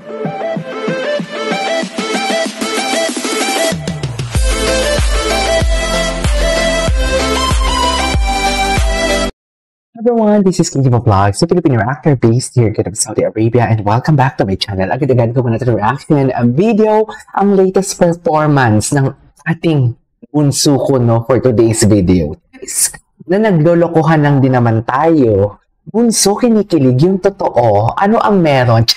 Everyone, this is King of Vlogs, a Filipino actor based here in Saudi Arabia, and welcome back to my channel. Agad-agad ko muna reaction ang video, ang latest performance ng ating bunso ko for today's video. Na naglolokohan lang din naman tayo. Bunso, kinikilig yung totoo. Ano ang meron?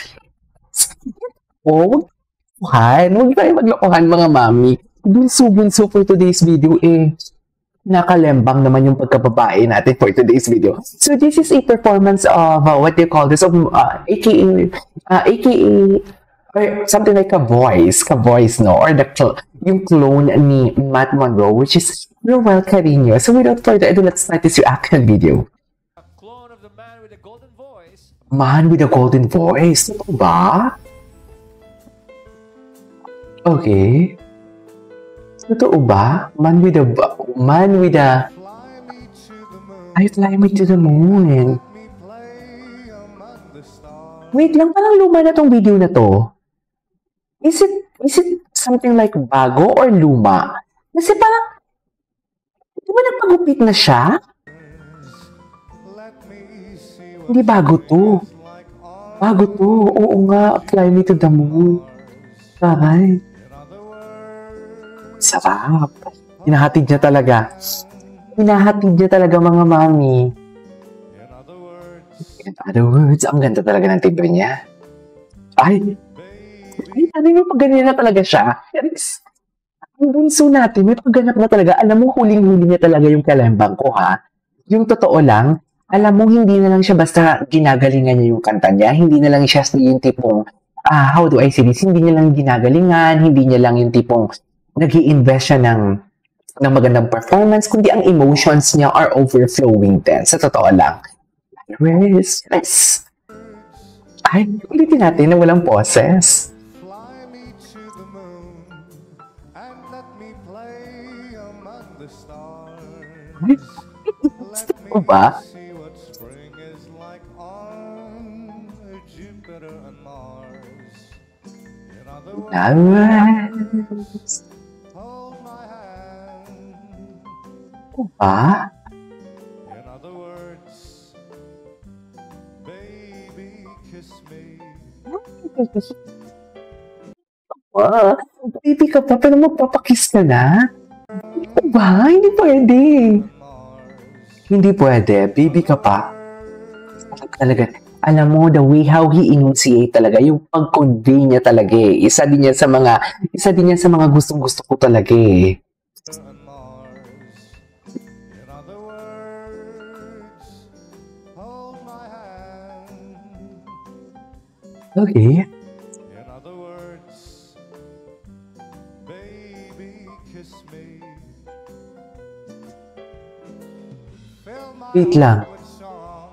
Huwag tayo maglokohan mga mami. Bunso for today's video nakalembang naman yung pagkababae natin for today's video. So this is a performance of what do you call this? AKA or something like a voice, no? Or yung clone ni Matt Monroe, which is Roel Carino. So without further ado, let's start this reaction video. A clone of the man with the golden voice. Man with a golden voice. Ito ba? Okay. Totoo ba? Man with a I fly me to the moon. Wait lang, parang luma na tong video na to. Is it something like bago or luma? Kasi parang di ba nagpagupit na siya? Hindi bago to. Bago to. Oo nga, fly me to the moon. Taray. Sarap. Hinahatid niya talaga. Hinahatid niya talaga mga mami. In other words, ang ganda talaga ng timbre niya. Ay, ano yung pagganyan na talaga siya? Ang bunso natin, may pagganap na talaga. Alam mo, huling-huli niya talaga yung kalembang ko, ha? Yung totoo lang, alam mo, hindi na lang siya basta ginagalingan niya yung kanta niya. Hindi na lang siya yung tipong, how do I say this? Hindi niya lang ginagalingan, hindi niya lang yung tipong nag-i-invest siya ng magandang performance, kundi ang emotions niya are overflowing din. Sa totoo lang. Yes. Ay, ulitin natin na walang poses. Fly me to the moon and let me play among the stars. Ay, gusto ba? See what spring is like on Jupiter and Mars. In other words, Alright. hold my hand. Ba? In other words, baby, kiss me. Baby ka pa, pero magpapakiss ka na? Ba? Hindi pwede. Hindi pwede. Baby ka pa. Talaga. Alam mo, the way how he enunciate talaga, yung pag-convey niya talaga Isa din yan sa mga gustong-gusto ko talaga And Mars. In other words, hold my hand. Okay. In other words, baby, kiss me. Fill my Wait lang. heart with song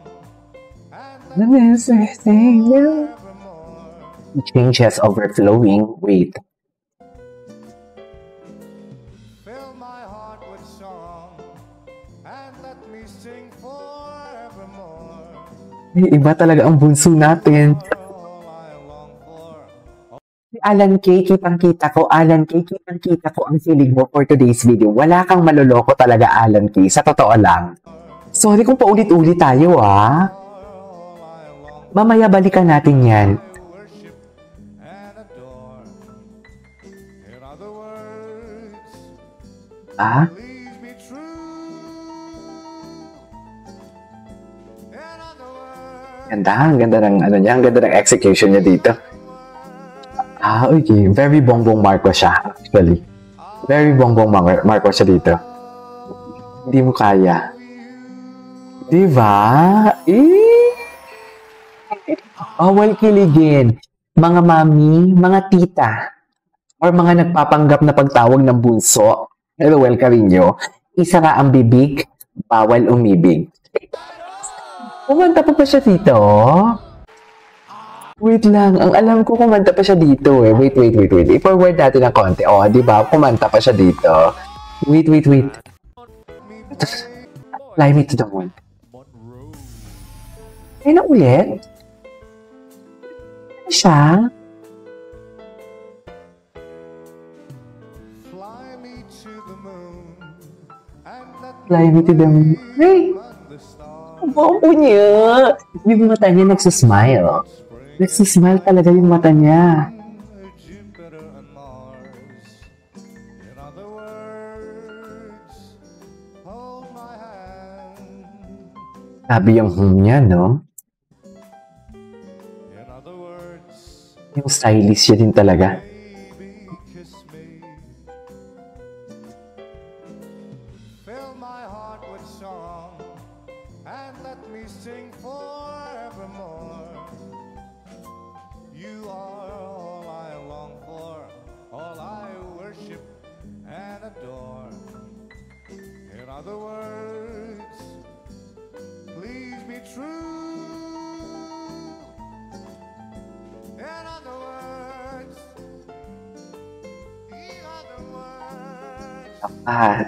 and Let me say evermore. changes overflowing. Wait. Fill my heart with song and let me sing forevermore. Iba talaga ang bunso natin. All I long for. Si Alan K, kitang-kita ko. Alan K, kitang-kita ko ang feeling mo for today's video. Wala kang maloloko talaga, Alan K. Sa totoo lang. Sorry kung paulit-ulit tayo, Mamaya balikan natin yan. Worship and adore. In other words, please be true. In other words, Ang ganda ng ang ganda ng execution niya dito. Okay. Very Bongbong Marcos siya, actually. Very Bongbong Marcos siya dito. Hindi mo kaya. Diba? Bawal kiligin. Mga mami, mga tita, or mga nagpapanggap na pagtawag ng bunso, Roel Carino, isara ang bibig, bawal umibig. Kumanta pa siya dito? Wait lang, ang alam ko kumanta pa siya dito Wait. I-forward natin ng konti. Di ba? Kumanta pa siya dito. Wait. Fly me to the moon. Ay na ulit? Ano siya? Fly me to the moon. Ay! Ang bobo niya! Yung mata niya nagsismile. Nagsismile talaga yung mata niya. Jupiter and Mars. In other words, hold my hand. Sabi yung niya, no? In other words, Yung stylish niya din talaga. baby, kiss me. Fill my heart with song and let me sing forevermore. You are all I long for, all I worship and adore. In other words, please be true. In other words, Ah,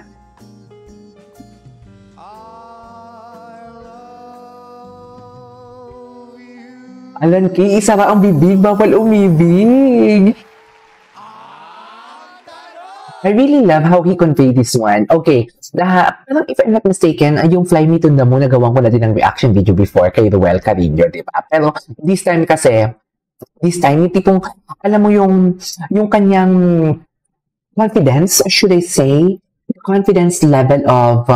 I love you. Alan Kay, isara ang bibig, bawal umibig. I really love how he conveyed this one. Okay, parang if I'm not mistaken, yung Fly Me to the Moon, nagawan ko na din ng reaction video before kay Ruel Carino, di ba? Pero this time kasi, yung tipong, alam mo yung kanyang confidence, should I say, the confidence level of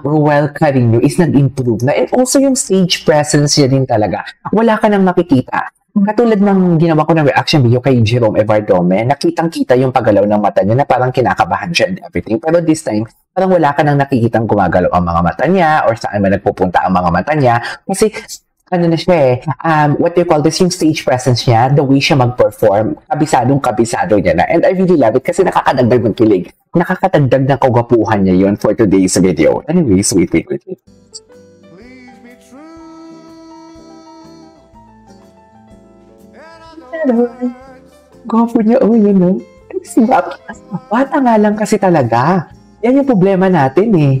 Ruel Carino is nag-improve na. And also yung stage presence niya din talaga. Wala ka nang makikita. Katulad ng ginawa ko ng reaction video kay Jerome Evardome, nakitang-kita yung paggalaw ng mata niya na parang kinakabahan siya and everything. Pero this time, parang wala ka nang nakikitang gumagalaw ang mga mata niya or saan man nagpupunta ang mga mata niya. Kasi, ano na siya what do you call this, yung stage presence niya, the way siya mag-perform, kabisadong-kabisado niya na. And I really love it kasi nakakadagdag ng kilig. Nakakadagdag ng kagwapuhan niya yun for today's video. Anyways, wait. Please be true. In other words, Gwapo niya, yun o. Bata nga lang kasi talaga. Yan yung problema natin eh.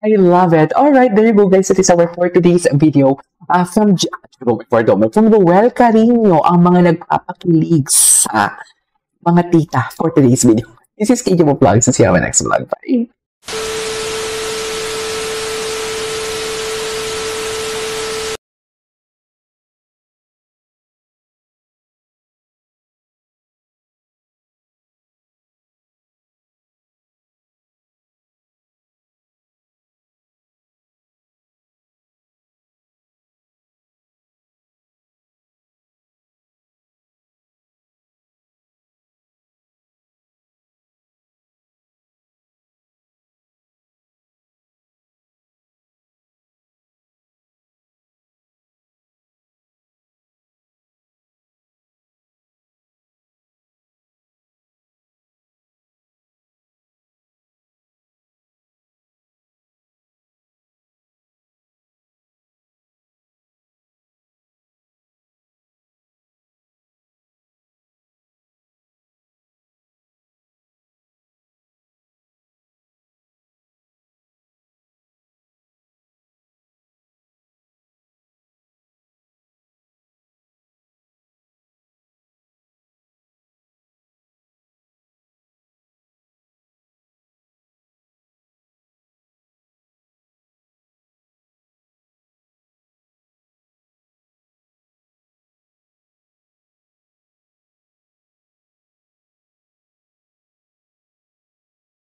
I love it. Alright, there you go guys. It is our for today's video from Ruel Carino, ang mga nagpapakilig sa mga tita for today's video. This is KJ Vlogs. See you on my next vlog. Bye!